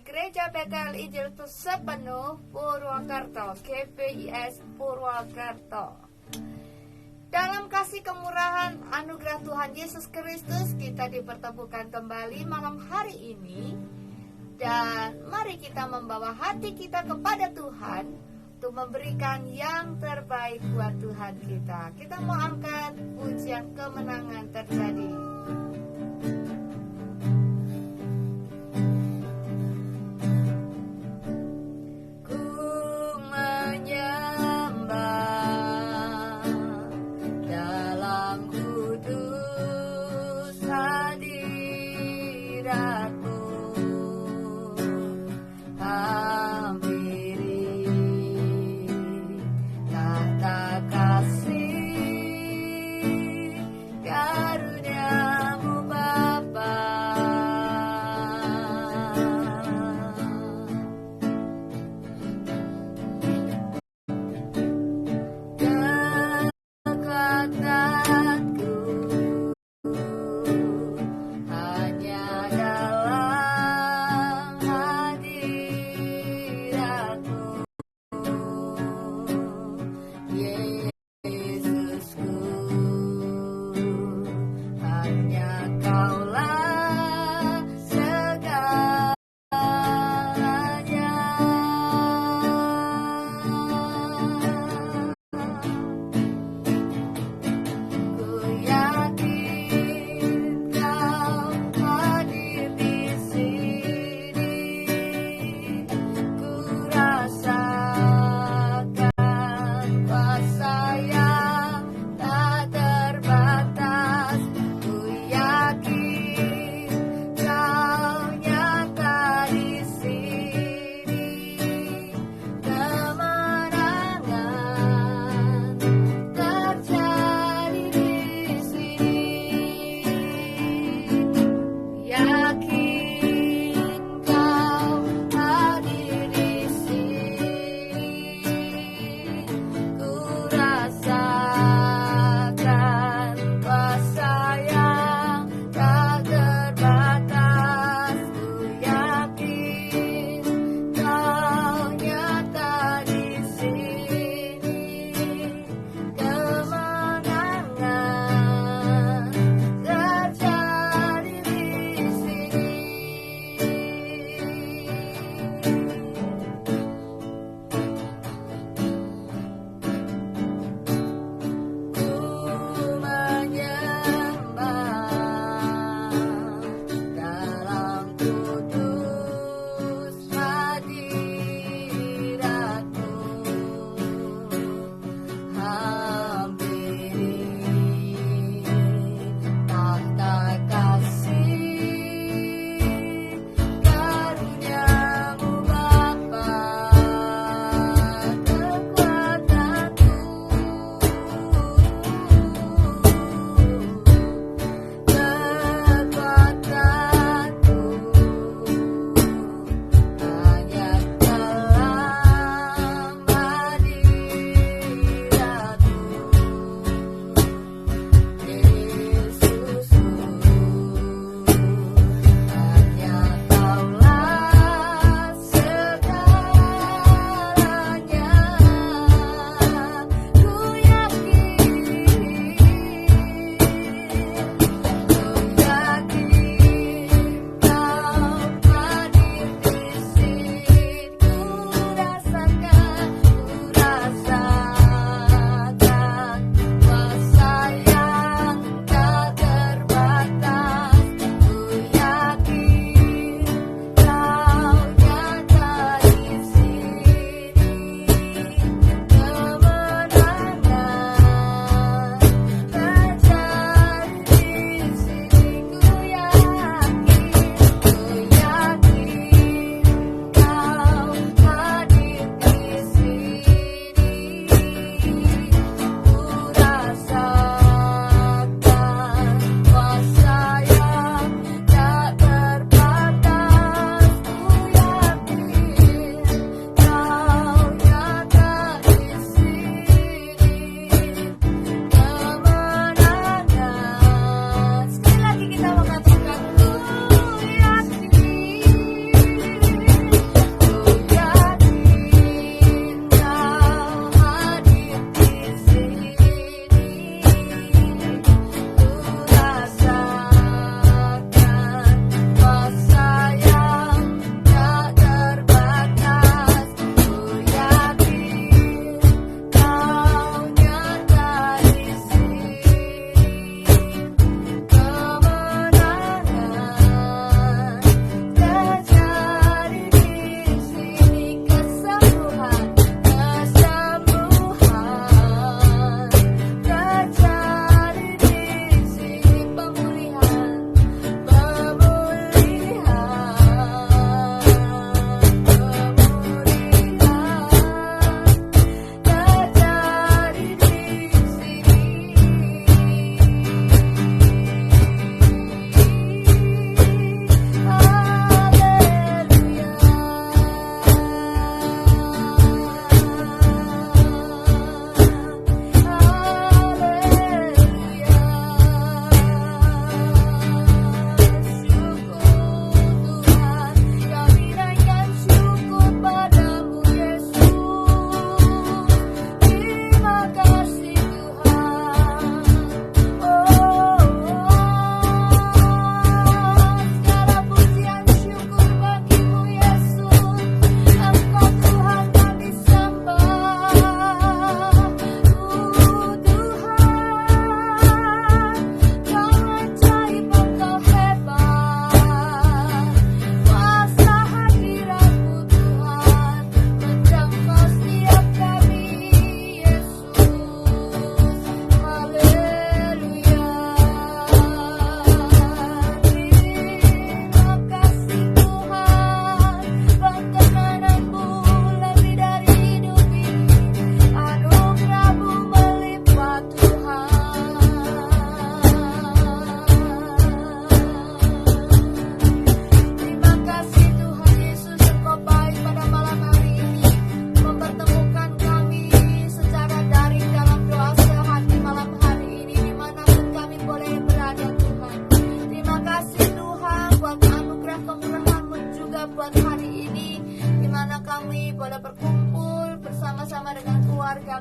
Gereja Betel Injil Sepenuh Purwakarta, GPIS Purwakarta. Dalam kasih kemurahan anugerah Tuhan Yesus Kristus, kita dipertemukan kembali malam hari ini. Dan mari kita membawa hati kita kepada Tuhan untuk memberikan yang terbaik buat Tuhan kita. Kita mau angkat pujian kemenangan terjadi. Karuniamu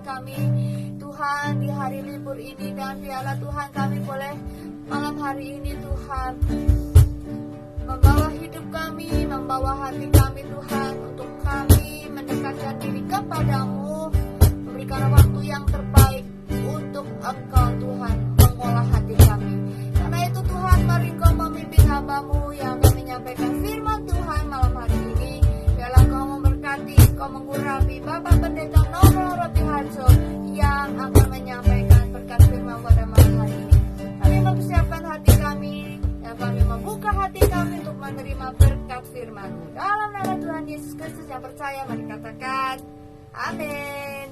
kami Tuhan di hari libur ini. Dan biarlah Tuhan kami boleh malam hari ini Tuhan membawa hidup kami, membawa hati kami Tuhan, untuk kami mendekatkan diri kepadamu, memberikan waktu yang terbaik untuk Engkau Tuhan mengolah hati kami. Karena itu Tuhan, mari Engkau memimpin hamba-Mu yang akan menyampaikan firman Tuhan malam hari ini. Biarlah Engkau memberkati, Engkau mengurapi Bapak Pendeta Nongro Robi Harjo yang akan menyampaikan berkat firman pada malam hari ini. Kami mempersiapkan hati kami, dan kami membuka hati kami untuk menerima berkat firman-Mu. Dalam nama Tuhan Yesus Kristus yang percaya, mari katakan amin.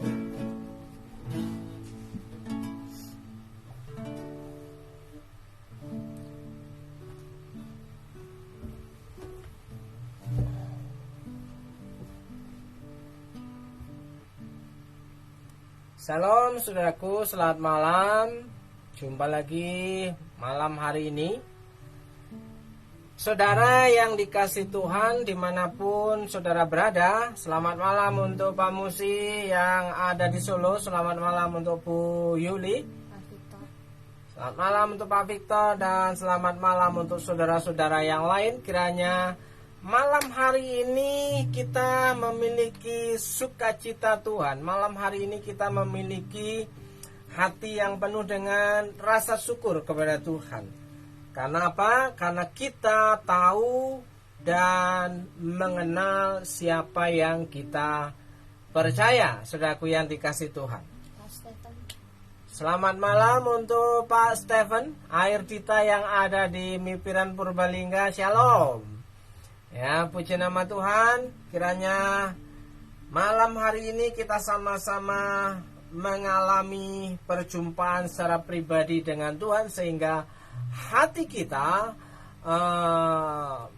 Salam saudaraku, selamat malam. Jumpa lagi malam hari ini. Saudara yang dikasih Tuhan dimanapun saudara berada, selamat malam untuk Pak Musi yang ada di Solo. Selamat malam untuk Bu Yuli, selamat malam untuk Pak Victor, dan selamat malam untuk saudara-saudara yang lain. Kiranya malam hari ini kita memiliki sukacita Tuhan. Malam hari ini kita memiliki hati yang penuh dengan rasa syukur kepada Tuhan. Karena apa? Karena kita tahu dan mengenal siapa yang kita percaya. Saudaraku yang dikasih Tuhan, selamat malam untuk Pak Stephen Airdita yang ada di Mipiran Purbalingga. Shalom. Ya, puji nama Tuhan. Kiranya malam hari ini kita sama-sama mengalami perjumpaan secara pribadi dengan Tuhan, sehingga hati kita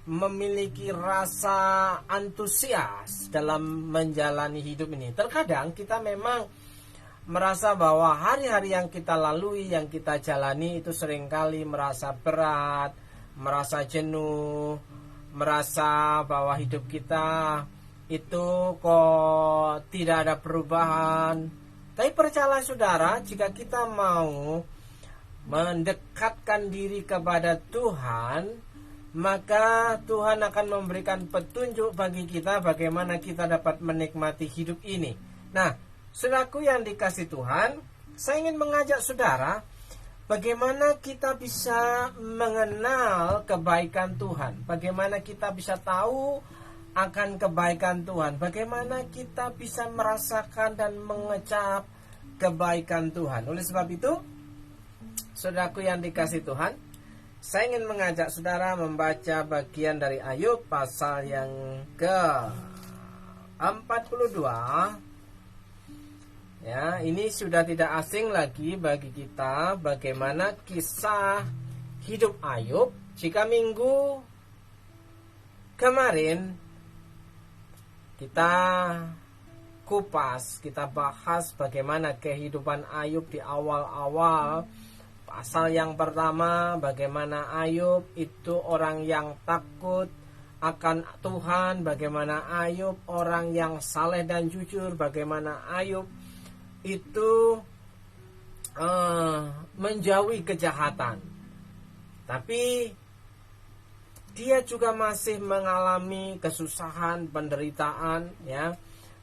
memiliki rasa antusias dalam menjalani hidup ini. Terkadang kita memang merasa bahwa hari-hari yang kita lalui, yang kita jalani itu seringkali merasa berat, merasa jenuh, merasa bahwa hidup kita itu kok tidak ada perubahan. Tapi percayalah saudara, jika kita mau mendekatkan diri kepada Tuhan, maka Tuhan akan memberikan petunjuk bagi kita bagaimana kita dapat menikmati hidup ini. Nah, saudaraku yang dikasih Tuhan, saya ingin mengajak saudara bagaimana kita bisa mengenal kebaikan Tuhan, bagaimana kita bisa tahu akan kebaikan Tuhan, bagaimana kita bisa merasakan dan mengecap kebaikan Tuhan. Oleh sebab itu, saudaraku yang dikasih Tuhan, saya ingin mengajak saudara membaca bagian dari Ayub pasal yang ke-42. Ya, ini sudah tidak asing lagi bagi kita bagaimana kisah hidup Ayub. Jika minggu kemarin kita kupas, kita bahas bagaimana kehidupan Ayub di awal-awal. Pasal yang pertama, bagaimana Ayub itu orang yang takut akan Tuhan, bagaimana Ayub orang yang saleh dan jujur, bagaimana Ayub itu menjauhi kejahatan. Tapi dia juga masih mengalami kesusahan, penderitaan, ya,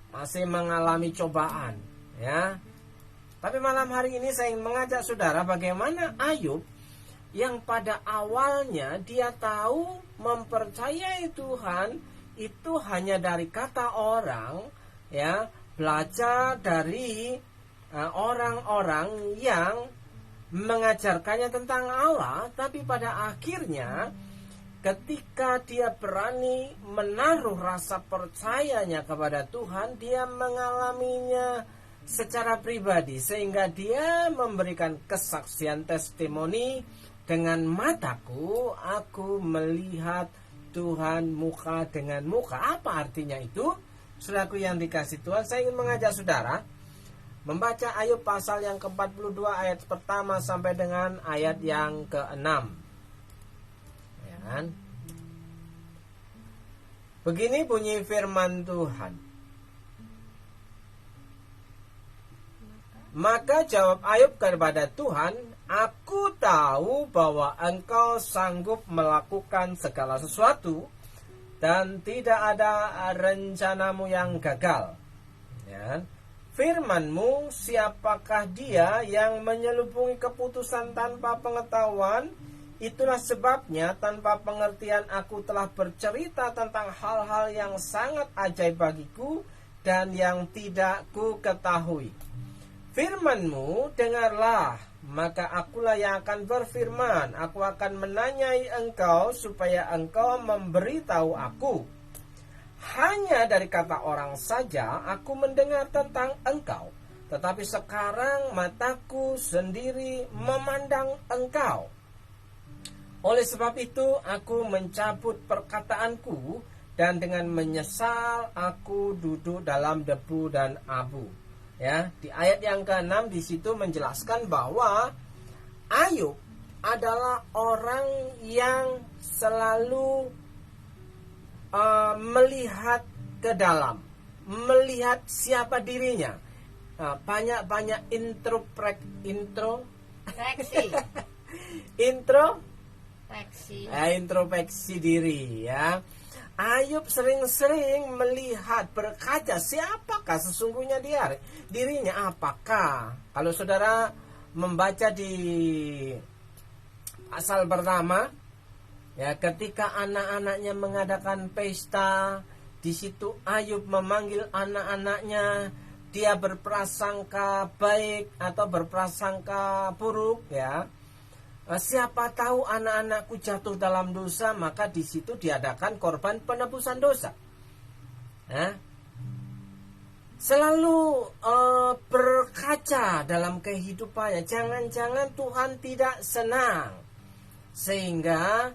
masih mengalami cobaan, ya. Tapi malam hari ini saya ingin mengajak saudara bagaimana Ayub yang pada awalnya dia tahu mempercayai Tuhan itu hanya dari kata orang, ya, belajar dari orang-orang yang mengajarkannya tentang Allah, tapi pada akhirnya ketika dia berani menaruh rasa percayanya kepada Tuhan, dia mengalaminya secara pribadi, sehingga dia memberikan kesaksian testimoni, dengan mataku aku melihat Tuhan muka dengan muka. Apa artinya itu? Saudaraku yang dikasih Tuhan, saya ingin mengajak saudara membaca Ayub pasal yang ke-42 ayat pertama sampai dengan ayat yang ke-6. Ya kan? Begini bunyi firman Tuhan. Maka jawab Ayub kepada Tuhan, aku tahu bahwa engkau sanggup melakukan segala sesuatu dan tidak ada rencanamu yang gagal. Ya. Firman-Mu, siapakah dia yang menyelubungi keputusan tanpa pengetahuan? Itulah sebabnya tanpa pengertian aku telah bercerita tentang hal-hal yang sangat ajaib bagiku dan yang tidak ku ketahui. Firman-Mu, dengarlah, maka akulah yang akan berfirman. Aku akan menanyai engkau supaya engkau memberitahu aku. Hanya dari kata orang saja aku mendengar tentang engkau, tetapi sekarang mataku sendiri memandang engkau. Oleh sebab itu aku mencabut perkataanku dan dengan menyesal aku duduk dalam debu dan abu. Ya, di ayat yang ke-6 di situ menjelaskan bahwa Ayub adalah orang yang selalu melihat ke dalam, melihat siapa dirinya. Banyak introspeksi diri, ya. Ayub sering-sering melihat, berkaca, siapakah sesungguhnya dirinya, apakah. Kalau saudara membaca di pasal pertama, ya, ketika anak-anaknya mengadakan pesta, di situ Ayub memanggil anak-anaknya, dia berprasangka baik atau berprasangka buruk, ya. Siapa tahu anak-anakku jatuh dalam dosa, maka di situ diadakan korban penebusan dosa. Ya. Selalu berkaca dalam kehidupannya, jangan-jangan Tuhan tidak senang. Sehingga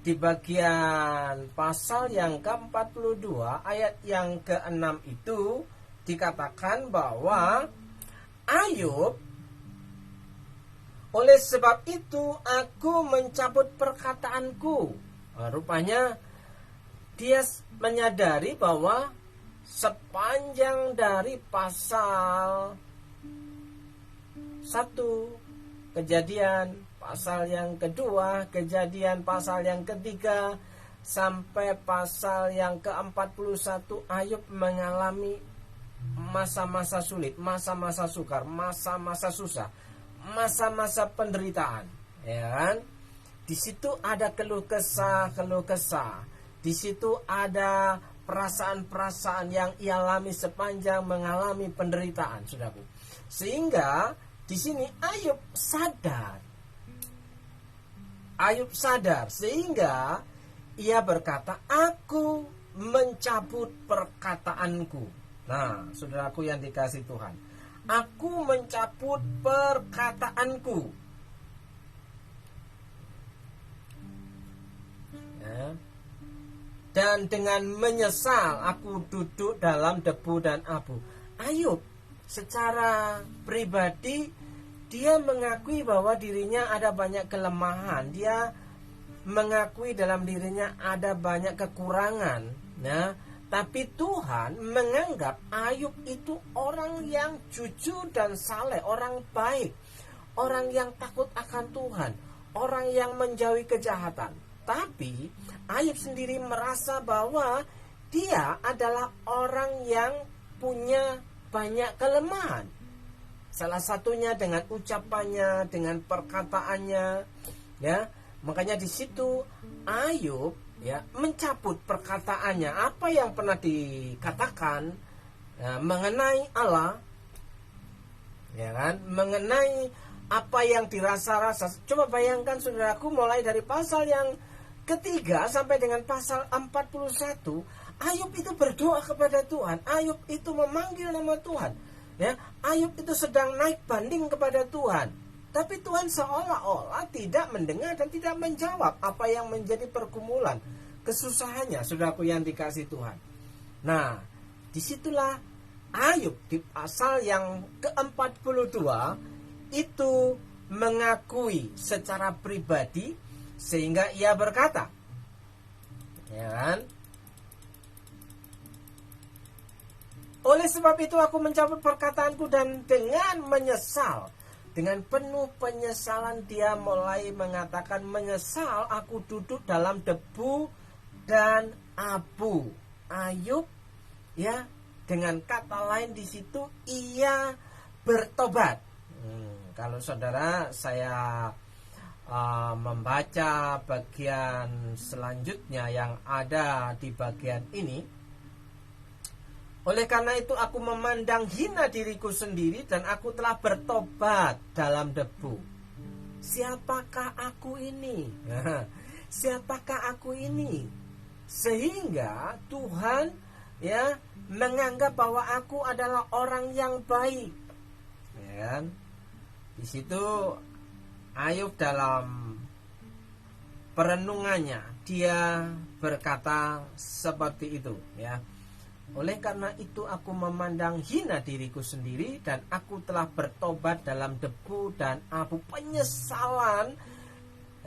di bagian pasal yang ke-42 ayat yang ke-6 itu dikatakan bahwa Ayub, oleh sebab itu aku mencabut perkataanku. Rupanya dia menyadari bahwa sepanjang dari pasal 1 Kejadian, pasal yang kedua Kejadian, pasal yang ketiga sampai pasal yang ke-41, Ayub mengalami masa-masa sulit, masa-masa sukar, masa-masa susah, masa-masa penderitaan, ya kan? Di situ ada keluh kesah. Di situ ada perasaan-perasaan yang ia alami sepanjang mengalami penderitaan, saudaraku. Sehingga di sini Ayub sadar sehingga ia berkata, aku mencabut perkataanku. Nah, saudaraku yang dikasihi Tuhan, aku mencabut perkataanku. Ya. Dan dengan menyesal aku duduk dalam debu dan abu. Ayub secara pribadi dia mengakui bahwa dirinya ada banyak kelemahan. Dia mengakui dalam dirinya ada banyak kekurangan. Nah, tapi Tuhan menganggap Ayub itu orang yang jujur dan saleh, orang baik, orang yang takut akan Tuhan, orang yang menjauhi kejahatan. Tapi Ayub sendiri merasa bahwa dia adalah orang yang punya banyak kelemahan. Salah satunya dengan ucapannya, dengan perkataannya, ya. Makanya di situ Ayub, ya, mencabut perkataannya, apa yang pernah dikatakan, ya, mengenai Allah, ya kan, mengenai apa yang dirasa-rasa. Coba bayangkan saudaraku, mulai dari pasal yang ketiga sampai dengan pasal 41, Ayub itu berdoa kepada Tuhan. Ayub itu memanggil nama Tuhan, ya. Ayub itu sedang naik banding kepada Tuhan. Tapi Tuhan seolah-olah tidak mendengar dan tidak menjawab apa yang menjadi pergumulan, kesusahannya, saudaraku yang dikasihi Tuhan. Nah, disitulah Ayub di pasal yang ke-42 itu mengakui secara pribadi, sehingga ia berkata, ya kan, Oleh sebab itu aku mencabut perkataanku dan dengan menyesal, dengan penuh penyesalan dia mulai mengatakan, menyesal aku duduk dalam debu dan abu. Ayub, ya, dengan kata lain di situ ia bertobat. Kalau saudara saya membaca bagian selanjutnya yang ada di bagian ini, oleh karena itu aku memandang hina diriku sendiri dan aku telah bertobat dalam debu. Siapakah aku ini? Siapakah aku ini? Sehingga Tuhan, ya, menganggap bahwa aku adalah orang yang baik. Ya kan? Di situ Ayub dalam perenungannya dia berkata seperti itu, ya. Oleh karena itu aku memandang hina diriku sendiri dan aku telah bertobat dalam debu dan abu. Penyesalan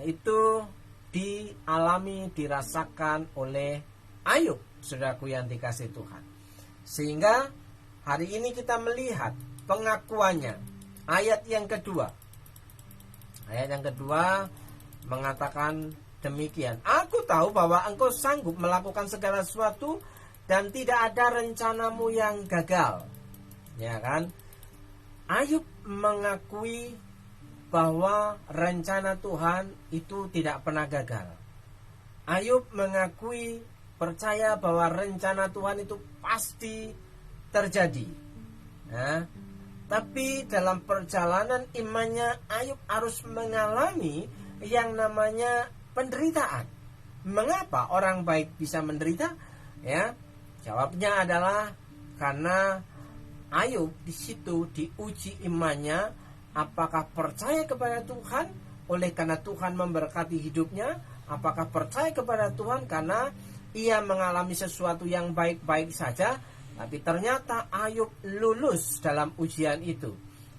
itu dialami, dirasakan oleh Ayub, saudaraku yang dikasihi Tuhan. Sehingga hari ini kita melihat pengakuannya. Ayat yang kedua. Ayat yang kedua mengatakan demikian. Aku tahu bahwa engkau sanggup melakukan segala sesuatu dan tidak ada rencanamu yang gagal. Ya kan? Ayub mengakui bahwa rencana Tuhan itu tidak pernah gagal. Ayub mengakui, percaya bahwa rencana Tuhan itu pasti terjadi. Nah, tapi dalam perjalanan imannya Ayub harus mengalami yang namanya penderitaan. Mengapa orang baik bisa menderita? Ya, jawabnya adalah karena Ayub di situ diuji imannya, apakah percaya kepada Tuhan oleh karena Tuhan memberkati hidupnya, apakah percaya kepada Tuhan karena ia mengalami sesuatu yang baik-baik saja. Tapi ternyata Ayub lulus dalam ujian itu.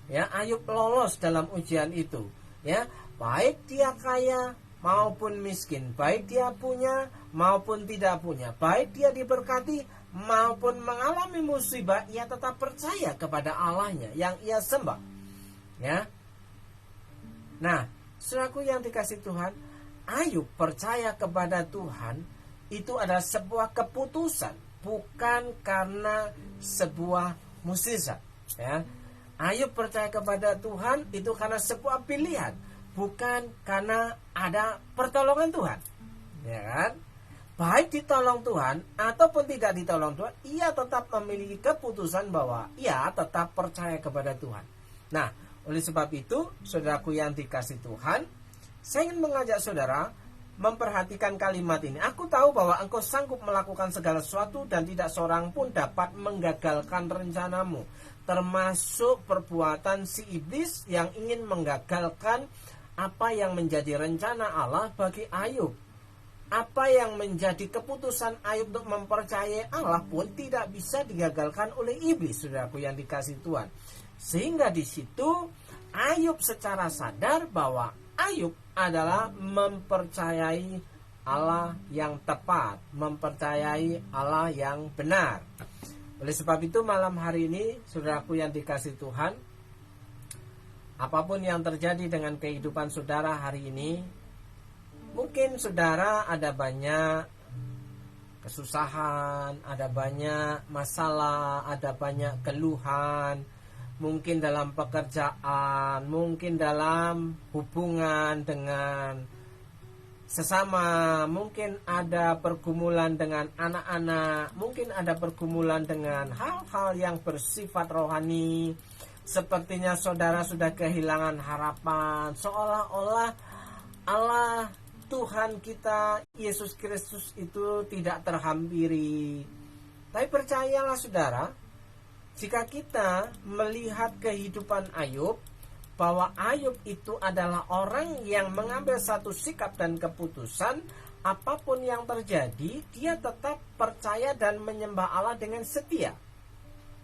Ya, Ayub lolos dalam ujian itu. Ya, baik dia kaya maupun miskin, baik dia punya maupun tidak punya, baik dia diberkati maupun mengalami musibah, ia tetap percaya kepada Allahnya yang ia sembah. Ya. Nah, saudaraku yang dikasihi Tuhan, Ayub percaya kepada Tuhan itu adalah sebuah keputusan, bukan karena sebuah mukjizat. Ya. Ayub percaya kepada Tuhan itu karena sebuah pilihan, bukan karena ada pertolongan Tuhan. Ya kan? Baik ditolong Tuhan ataupun tidak ditolong Tuhan, ia tetap memiliki keputusan bahwa ia tetap percaya kepada Tuhan. Nah, oleh sebab itu, saudaraku yang dikasihi Tuhan, saya ingin mengajak saudara memperhatikan kalimat ini. Aku tahu bahwa engkau sanggup melakukan segala sesuatu dan tidak seorang pun dapat menggagalkan rencanamu, termasuk perbuatan si iblis yang ingin menggagalkan apa yang menjadi rencana Allah bagi Ayub. Apa yang menjadi keputusan Ayub untuk mempercayai Allah pun tidak bisa digagalkan oleh iblis, saudaraku yang dikasihi Tuhan. Sehingga di situ Ayub secara sadar bahwa Ayub adalah mempercayai Allah yang tepat, mempercayai Allah yang benar. Oleh sebab itu malam hari ini, saudaraku yang dikasihi Tuhan, apapun yang terjadi dengan kehidupan saudara hari ini, mungkin saudara ada banyak kesusahan, ada banyak masalah, ada banyak keluhan, mungkin dalam pekerjaan, mungkin dalam hubungan dengan sesama, mungkin ada pergumulan dengan anak-anak, mungkin ada pergumulan dengan hal-hal yang bersifat rohani. Sepertinya saudara sudah kehilangan harapan, seolah-olah Allah Tuhan kita Yesus Kristus itu tidak terhampiri. Tapi percayalah saudara, jika kita melihat kehidupan Ayub, bahwa Ayub itu adalah orang yang mengambil satu sikap dan keputusan, apapun yang terjadi, dia tetap percaya dan menyembah Allah dengan setia.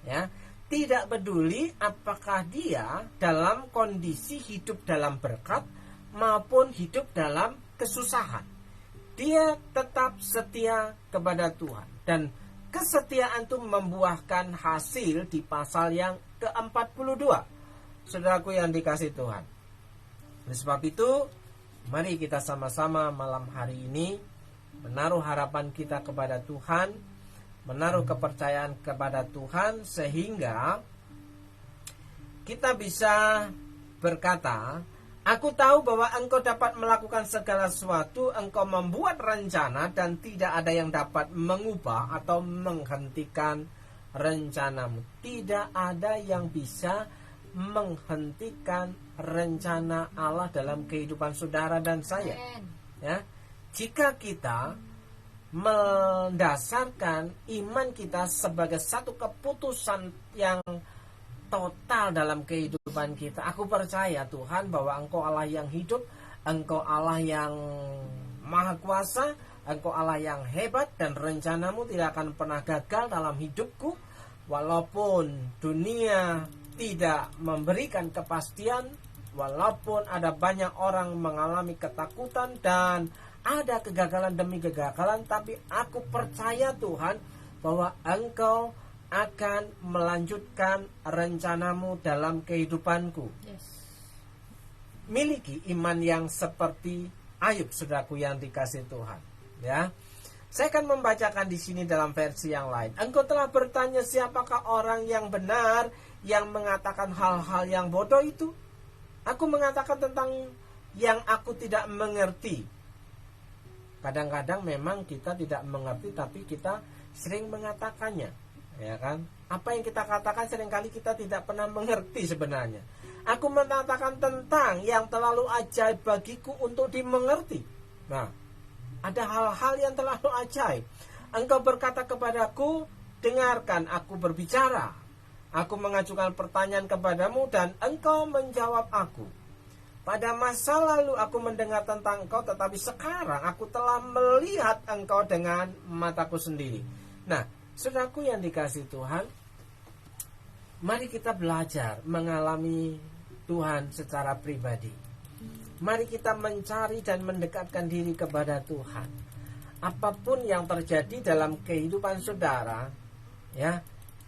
Ya, tidak peduli apakah dia dalam kondisi hidup dalam berkat maupun hidup dalam kesusahan. Dia tetap setia kepada Tuhan. Dan kesetiaan itu membuahkan hasil di pasal yang ke-42. Saudaraku yang dikasihi Tuhan. Oleh sebab itu, mari kita sama-sama malam hari ini menaruh harapan kita kepada Tuhan, menaruh kepercayaan kepada Tuhan, sehingga kita bisa berkata, aku tahu bahwa engkau dapat melakukan segala sesuatu, engkau membuat rencana dan tidak ada yang dapat mengubah atau menghentikan rencanamu. Tidak ada yang bisa menghentikan rencana Allah dalam kehidupan saudara dan saya. Ya, jika kita mendasarkan iman kita sebagai satu keputusan yang total dalam kehidupan kita, aku percaya Tuhan bahwa Engkau Allah yang hidup, Engkau Allah yang maha kuasa, Engkau Allah yang hebat, dan rencanamu tidak akan pernah gagal dalam hidupku. Walaupun dunia tidak memberikan kepastian, walaupun ada banyak orang mengalami ketakutan dan ada kegagalan demi kegagalan, tapi aku percaya Tuhan bahwa Engkau akan melanjutkan rencanamu dalam kehidupanku. Miliki iman yang seperti Ayub, saudaraku yang dikasihi Tuhan. Ya, saya akan membacakan di sini dalam versi yang lain. Engkau telah bertanya, siapakah orang yang benar yang mengatakan hal-hal yang bodoh itu? Aku mengatakan tentang yang aku tidak mengerti. Kadang-kadang memang kita tidak mengerti, tapi kita sering mengatakannya. Ya kan? Apa yang kita katakan seringkali kita tidak pernah mengerti sebenarnya. Aku mengatakan tentang yang terlalu ajaib bagiku untuk dimengerti. Nah, ada hal-hal yang terlalu ajaib. Engkau berkata kepadaku, dengarkan aku berbicara. Aku mengajukan pertanyaan kepadamu dan engkau menjawab aku. Pada masa lalu aku mendengar tentang engkau, tetapi sekarang aku telah melihat engkau dengan mataku sendiri. Nah, saudaraku yang dikasihi Tuhan, mari kita belajar mengalami Tuhan secara pribadi. Mari kita mencari dan mendekatkan diri kepada Tuhan. Apapun yang terjadi dalam kehidupan saudara, ya,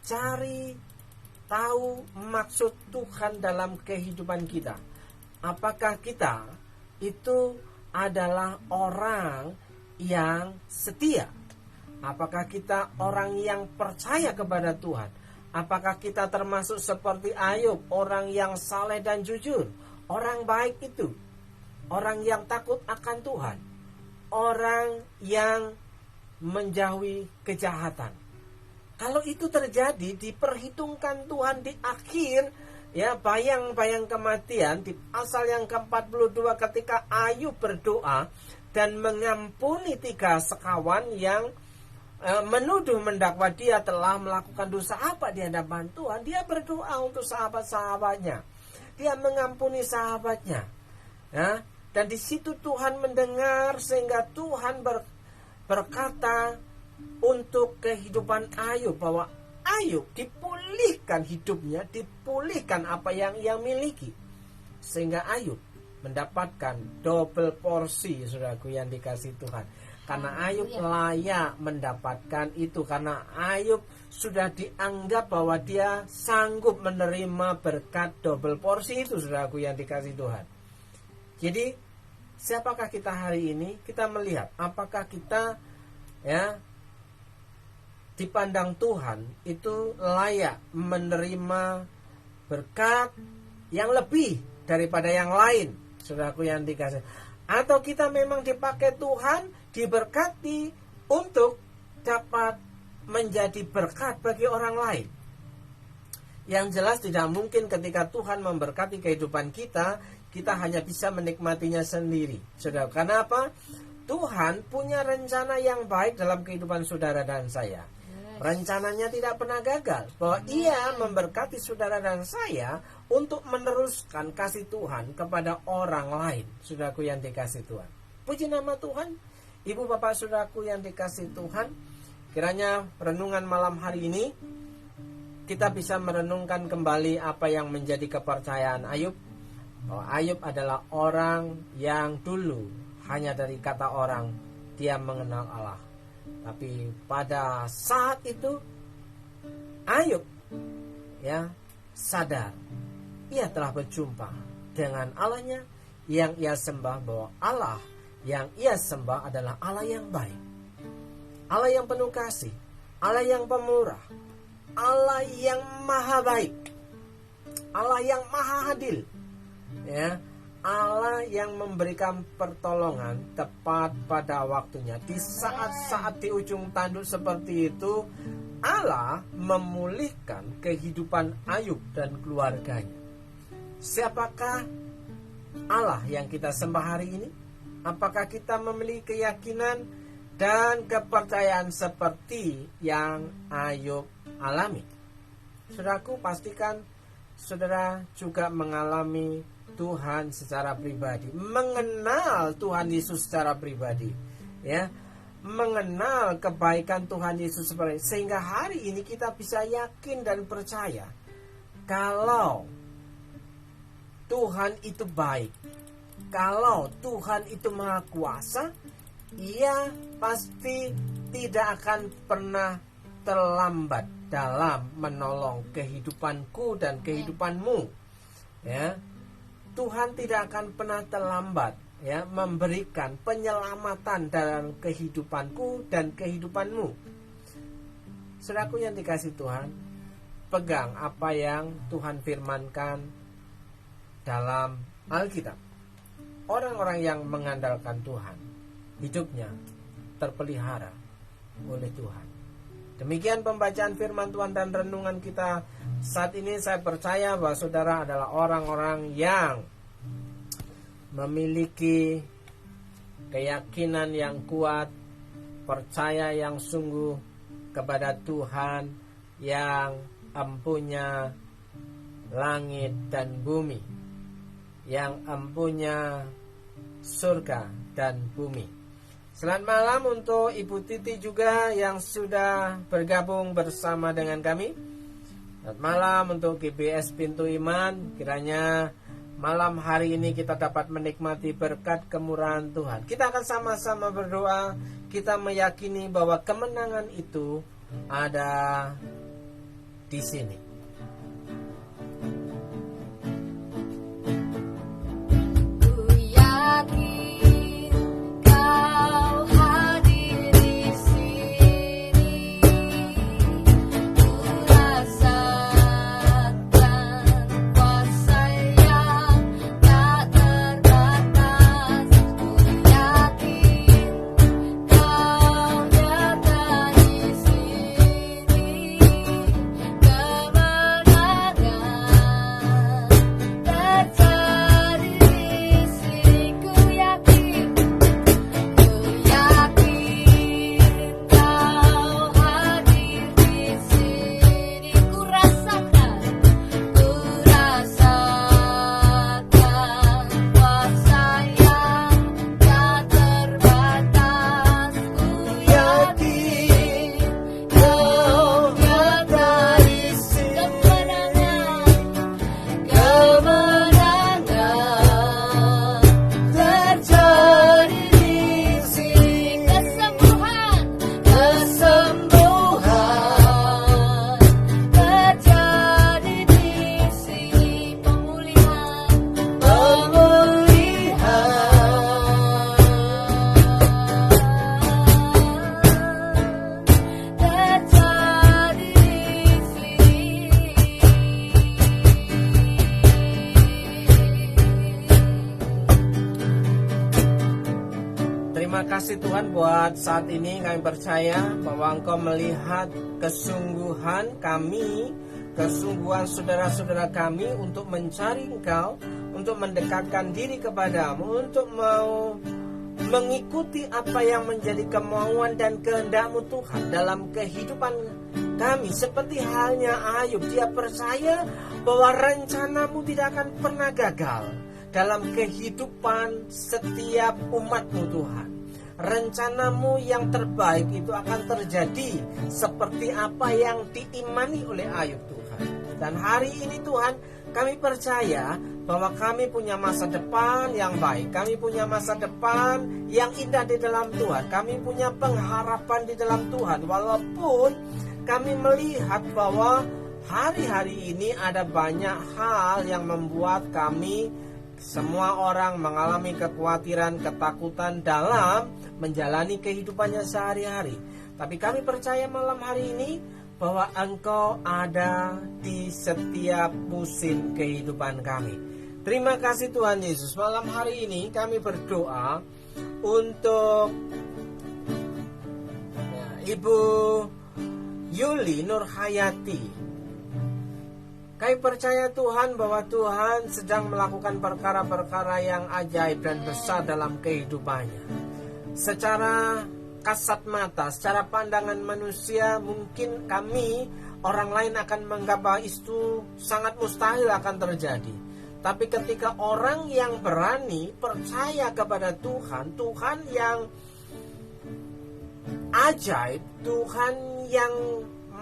cari tahu maksud Tuhan dalam kehidupan kita. Apakah kita itu adalah orang yang setia? Apakah kita orang yang percaya kepada Tuhan? Apakah kita termasuk seperti Ayub, orang yang saleh dan jujur? Orang baik itu, orang yang takut akan Tuhan, orang yang menjauhi kejahatan. Kalau itu terjadi, diperhitungkan Tuhan di akhir, ya, bayang-bayang kematian, di pasal yang ke-42 ketika Ayub berdoa dan mengampuni 3 sekawan yang menuduh mendakwa dia telah melakukan dosa apa di hadapan Tuhan. Dia berdoa untuk sahabat-sahabatnya, dia mengampuni sahabatnya, ya. Dan di situ Tuhan mendengar, sehingga Tuhan berkata untuk kehidupan Ayub bahwa Ayub dipulihkan hidupnya, dipulihkan apa yang ia miliki, sehingga Ayub mendapatkan double porsi, saudaraku yang dikasihi Tuhan. Karena Ayub layak mendapatkan itu, karena Ayub sudah dianggap bahwa dia sanggup menerima berkat double porsi itu, saudaraku yang dikasihi Tuhan. Jadi siapakah kita hari ini? Kita melihat apakah kita, ya, dipandang Tuhan itu layak menerima berkat yang lebih daripada yang lain, saudaraku yang dikasihi. Atau kita memang dipakai Tuhan, diberkati untuk dapat menjadi berkat bagi orang lain. Yang jelas tidak mungkin ketika Tuhan memberkati kehidupan kita, kita hanya bisa menikmatinya sendiri, saudara. Karena apa? Tuhan punya rencana yang baik dalam kehidupan saudara dan saya. Rencananya tidak pernah gagal, bahwa Ia memberkati saudara dan saya untuk meneruskan kasih Tuhan kepada orang lain, saudaraku yang dikasihi Tuhan. Puji nama Tuhan. Ibu bapak saudaraku yang dikasihi Tuhan, kiranya renungan malam hari ini kita bisa merenungkan kembali apa yang menjadi kepercayaan Ayub, bahwa Ayub adalah orang yang dulu hanya dari kata orang dia mengenal Allah, Tapi pada saat itu Ayub sadar ia telah berjumpa dengan Allahnya yang ia sembah, bahwa Allah yang ia sembah adalah Allah yang baik, Allah yang penuh kasih, Allah yang pemurah, Allah yang maha baik, Allah yang maha adil, Allah yang memberikan pertolongan tepat pada waktunya. Di saat-saat di ujung tanduk seperti itu, Allah memulihkan kehidupan Ayub dan keluarganya. Siapakah Allah yang kita sembah hari ini? Apakah kita memiliki keyakinan dan kepercayaan seperti yang Ayub alami? Saudaraku, pastikan saudara juga mengalami Tuhan secara pribadi, mengenal Tuhan Yesus secara pribadi, mengenal kebaikan Tuhan Yesus seperti, sehingga hari ini kita bisa yakin dan percaya kalau Tuhan itu baik, kalau Tuhan itu maha kuasa, ia pasti tidak akan pernah terlambat dalam menolong kehidupanku dan kehidupanmu. Tuhan tidak akan pernah terlambat memberikan penyelamatan dalam kehidupanku dan kehidupanmu. Saudaraku yang dikasihi Tuhan, pegang apa yang Tuhan firmankan dalam Alkitab. Orang-orang yang mengandalkan Tuhan, hidupnya terpelihara oleh Tuhan. Demikian pembacaan firman Tuhan dan renungan kita saat ini. Saya percaya bahwa saudara adalah orang-orang yang memiliki keyakinan yang kuat, percaya yang sungguh kepada Tuhan yang empunya langit dan bumi, yang empunya surga dan bumi. Selamat malam untuk Ibu Titi juga yang sudah bergabung bersama dengan kami. Selamat malam untuk GBS Pintu Iman. Kiranya malam hari ini kita dapat menikmati berkat kemurahan Tuhan. Kita akan sama-sama berdoa. Kita meyakini bahwa kemenangan itu ada di sini. Ku yakin Kau hadir di sini, ku rasakan kuasa yang tak terbatas. Ku yakin Kau nyata di sini, kemenangan terjadi di sini. Ku yakin Kau hadir di sini, ku rasakan kuasa yang tak terbatas. Ku yakin Kau nyata di sini, kemenangan terjadi di sini, kesembuhan terjadi di sini, pemulihan terjadi di sini. Terima kasih Tuhan buat saat ini. Kami percaya bahwa Engkau melihat kesungguhan kami, kesungguhan saudara-saudara kami untuk mencari Engkau, untuk mendekatkan diri kepadamu, untuk mau mengikuti apa yang menjadi kemauan dan kehendak-Mu Tuhan dalam kehidupan kami. Seperti halnya Ayub, dia percaya bahwa rencana-Mu tidak akan pernah gagal dalam kehidupan setiap umat-Mu Tuhan. Rencana-Mu yang terbaik itu akan terjadi seperti apa yang diimani oleh Ayub Tuhan. Dan hari ini Tuhan, Kami percaya bahwa kami punya masa depan yang baik. Kami punya masa depan yang indah di dalam Tuhan. Kami punya pengharapan di dalam Tuhan. Walaupun kami melihat bahwa hari-hari ini ada banyak hal yang membuat kami semua orang mengalami kekhawatiran, ketakutan dalam menjalani kehidupannya sehari-hari. Tapi kami percaya malam hari ini bahwa Engkau ada di setiap musim kehidupan kami. Terima kasih Tuhan Yesus. Malam hari ini kami berdoa untuk Ibu Yuli Nurhayati. Kami percaya Tuhan bahwa Tuhan sedang melakukan perkara-perkara yang ajaib dan besar dalam kehidupannya. Secara kasat mata, secara pandangan manusia, mungkin kami orang lain akan menganggap bahwa itu sangat mustahil akan terjadi. Tapi ketika orang yang berani percaya kepada Tuhan, Tuhan yang ajaib, Tuhan yang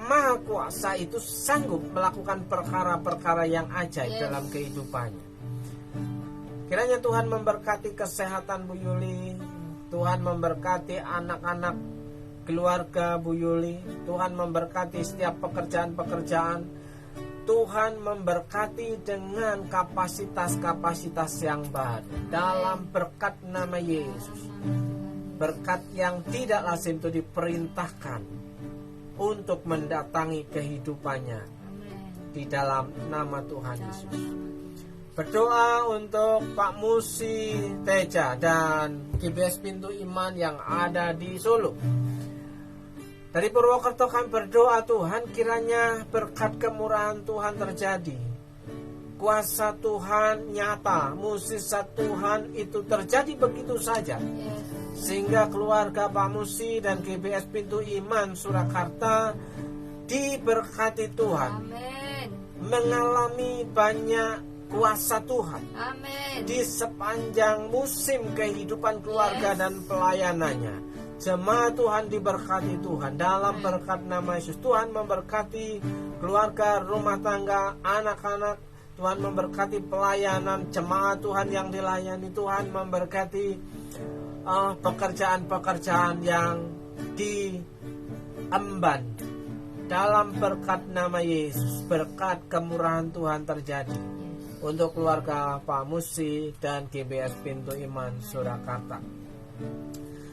Maha Kuasa itu sanggup melakukan perkara-perkara yang ajaib dalam kehidupannya. Kiranya Tuhan memberkati kesehatan Bu Yuli, Tuhan memberkati anak-anak keluarga Bu Yuli, Tuhan memberkati setiap pekerjaan-pekerjaan, Tuhan memberkati dengan kapasitas-kapasitas yang baru dalam berkat nama Yesus. Berkat yang tidak lazim itu diperintahkan untuk mendatangi kehidupannya di dalam nama Tuhan Yesus. Berdoa untuk Pak Musi Teja dan GBS Pintu Iman yang ada di Solo. Dari Purwokerto kami berdoa Tuhan, kiranya berkat kemurahan Tuhan terjadi. Kuasa Tuhan nyata, mukjizat Tuhan itu terjadi begitu saja. Sehingga keluarga Pak Musi dan GBS Pintu Iman Surakarta diberkati Tuhan. Amin. Mengalami banyak kuasa Tuhan. Amin. Di sepanjang musim kehidupan keluarga dan pelayanannya. Jemaat Tuhan diberkati Tuhan dalam berkat nama Yesus. Tuhan memberkati keluarga, rumah tangga, anak-anak. Tuhan memberkati pelayanan jemaat Tuhan yang dilayani. Tuhan memberkati pekerjaan-pekerjaan yang diemban dalam berkat nama Yesus. Berkat kemurahan Tuhan terjadi untuk keluarga Pak Musi dan GBS Pintu Iman Surakarta.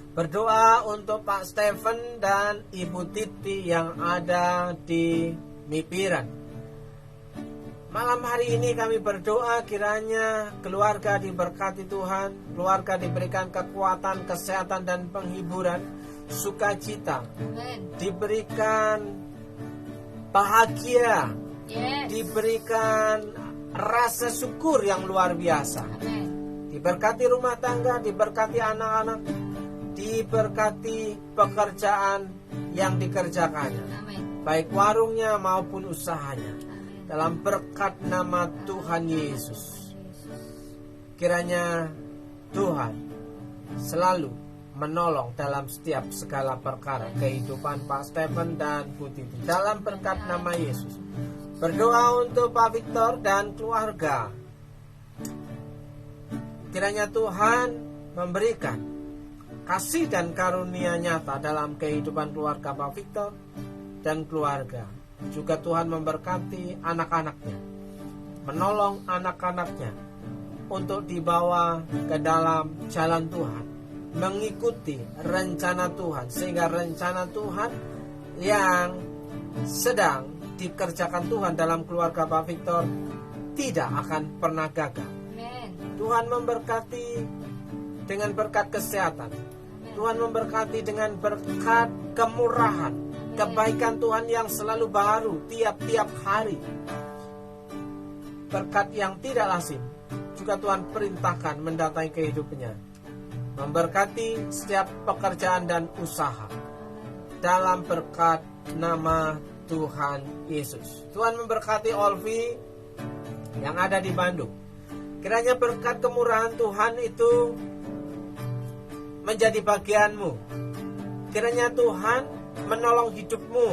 Berdoa untuk Pak Stephen dan Ibu Titi yang ada di Mipiran. Malam hari ini kami berdoa kiranya keluarga diberkati Tuhan, keluarga diberikan kekuatan, kesehatan dan penghiburan, sukacita, diberikan bahagia, diberikan rasa syukur yang luar biasa. Diberkati rumah tangga, diberkati anak-anak, diberkati pekerjaan yang dikerjakannya, baik warungnya maupun usahanya. Dalam berkat nama Tuhan Yesus, kiranya Tuhan selalu menolong dalam setiap segala perkara kehidupan Pak Stephen dan Bu Titi. Dalam berkat nama Yesus, berdoa untuk Pak Victor dan keluarga. Kiranya Tuhan memberikan kasih dan karunia nyata dalam kehidupan keluarga Pak Victor dan keluarga. Juga Tuhan memberkati anak-anaknya, menolong anak-anaknya untuk dibawa ke dalam jalan Tuhan, mengikuti rencana Tuhan, sehingga rencana Tuhan yang sedang dikerjakan Tuhan dalam keluarga Pak Victor tidak akan pernah gagal. Tuhan memberkati dengan berkat kesehatan, Tuhan memberkati dengan berkat kemurahan, kebaikan Tuhan yang selalu baru tiap-tiap hari. Berkat yang tidak lazim juga Tuhan perintahkan mendatangi kehidupannya. Memberkati setiap pekerjaan dan usaha dalam berkat nama Tuhan Yesus. Tuhan memberkati Olvi yang ada di Bandung. Kiranya berkat kemurahan Tuhan itu menjadi bagianmu. Kiranya Tuhan menolong hidupmu.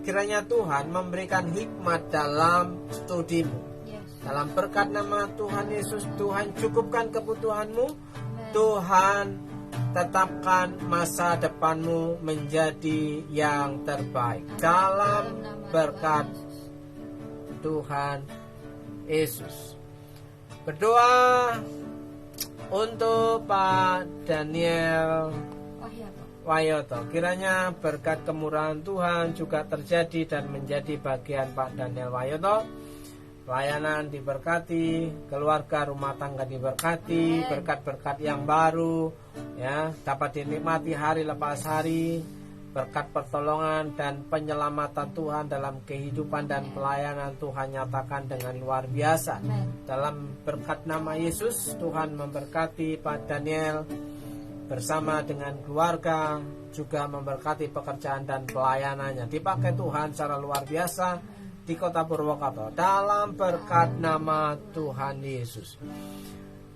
Kiranya Tuhan memberikan hikmat dalam studimu. Dalam berkat nama Tuhan Yesus, Tuhan cukupkan kebutuhanmu. Tuhan tetapkan masa depanmu menjadi yang terbaik. Dalam berkat Tuhan Yesus. Berdoa untuk Pak Daniel Wayoto. Kiranya berkat kemurahan Tuhan juga terjadi dan menjadi bagian Pak Daniel Wayoto. Pelayanan diberkati, keluarga rumah tangga diberkati, berkat-berkat yang baru ya dapat dinikmati hari lepas hari, berkat pertolongan dan penyelamatan Tuhan dalam kehidupan dan pelayanan Tuhan nyatakan dengan luar biasa. Dalam berkat nama Yesus, Tuhan memberkati Pak Daniel bersama dengan keluarga, juga memberkati pekerjaan dan pelayanannya. Dipakai Tuhan secara luar biasa di kota Purwokerto dalam berkat nama Tuhan Yesus.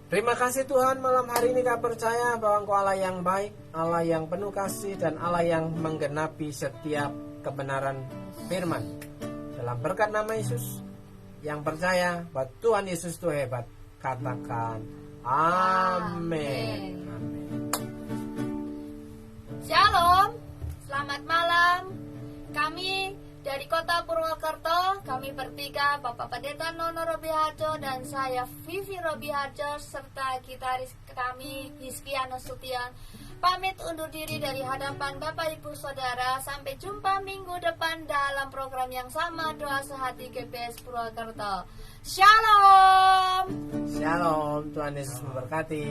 Terima kasih Tuhan, malam hari ini kami percaya bahwa Engkau Allah yang baik, Allah yang penuh kasih, dan Allah yang menggenapi setiap kebenaran firman. Dalam berkat nama Yesus, yang percaya bahwa Tuhan Yesus itu hebat, katakan amin. Shalom, selamat malam. Kami dari kota Purwokerto, kami bertiga, Bapak Pendeta Nono Robi Harjo dan saya Vivi Robi Harjo serta gitaris kami Hizkia Nasution pamit undur diri dari hadapan Bapak Ibu Saudara. Sampai jumpa minggu depan dalam program yang sama, Doa Sehati GPS Purwokerto. Shalom. Shalom, Tuhan Yesus memberkati.